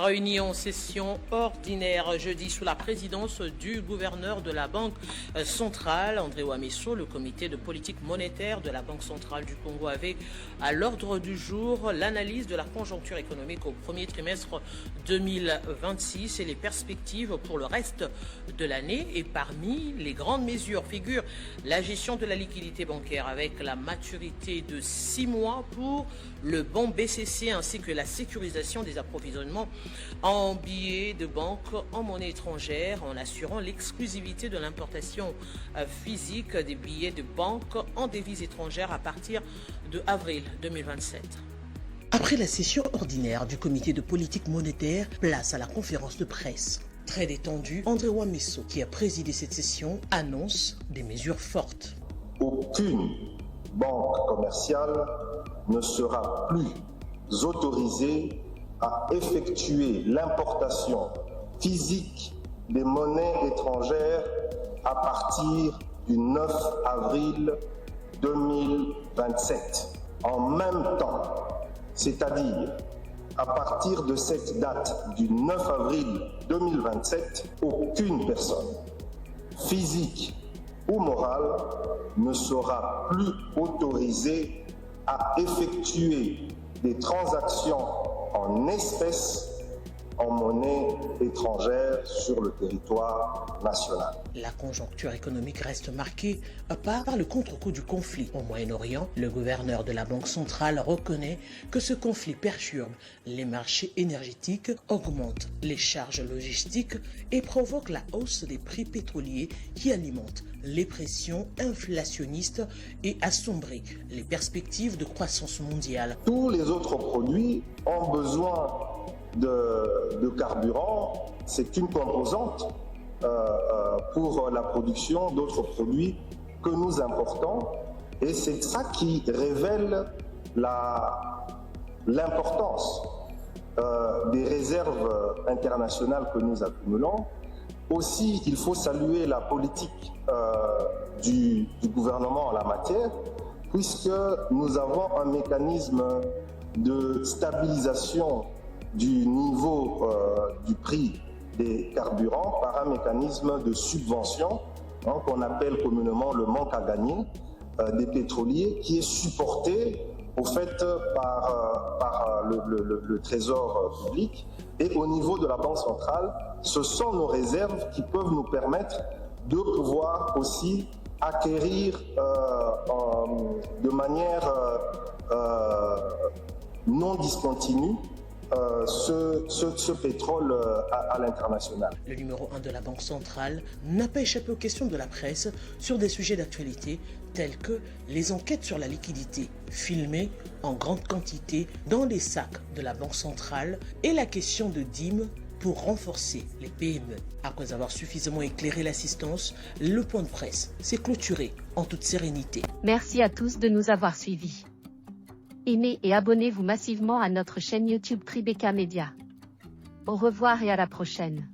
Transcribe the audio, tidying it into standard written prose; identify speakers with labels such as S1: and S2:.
S1: Réunis en session ordinaire jeudi sous la présidence du gouverneur de la Banque centrale, André Ouamesso, le comité de politique monétaire de la Banque centrale du Congo avait à l'ordre du jour l'analyse de la conjoncture économique au premier trimestre 2026 et les perspectives pour le reste de l'année. Et parmi les grandes mesures figure la gestion de la liquidité bancaire avec la maturité de 6 mois pour le bon BCC ainsi que la sécurisation des approvisionnements en billets de banque en monnaie étrangère en assurant l'exclusivité de l'importation physique des billets de banque en devises étrangères à partir de avril 2027.
S2: Après la session ordinaire du comité de politique monétaire, place à la conférence de presse. Très détendu, André Ouamesso, qui a présidé cette session, annonce des mesures fortes.
S3: Aucune banque commerciale ne sera plus autorisée à effectuer l'importation physique des monnaies étrangères à partir du 9 avril 2027. En même temps, c'est-à-dire à partir de cette date du 9 avril 2027, aucune personne, physique ou morale, ne sera plus autorisée à effectuer des transactions en espèces en monnaie étrangère sur le territoire national.
S2: La conjoncture économique reste marquée par le contre-coup du conflit au Moyen-Orient. Le gouverneur de la Banque centrale reconnaît que ce conflit perturbe les marchés énergétiques, augmente les charges logistiques et provoque la hausse des prix pétroliers qui alimente les pressions inflationnistes et assombrit les perspectives de croissance mondiale.
S3: Tous les autres produits ont besoin de carburant, c'est une composante pour la production d'autres produits que nous importons et c'est ça qui révèle l'importance des réserves internationales que nous accumulons. Aussi, il faut saluer la politique du gouvernement en la matière puisque nous avons un mécanisme de stabilisation du niveau du prix des carburants par un mécanisme de subvention qu'on appelle communément le manque à gagner des pétroliers qui est supporté au fait par le trésor public et au niveau de la Banque centrale, ce sont nos réserves qui peuvent nous permettre de pouvoir aussi acquérir de manière non discontinue ce pétrole à l'international.
S2: Le numéro 1 de la Banque centrale n'a pas échappé aux questions de la presse sur des sujets d'actualité tels que les enquêtes sur la liquidité filmées en grande quantité dans les sacs de la Banque centrale et la question de DIM pour renforcer les PME. Après avoir suffisamment éclairé l'assistance, le point de presse s'est clôturé en toute sérénité.
S4: Merci à tous de nous avoir suivis. Aimez et abonnez-vous massivement à notre chaîne YouTube Tribeca Media. Au revoir et à la prochaine.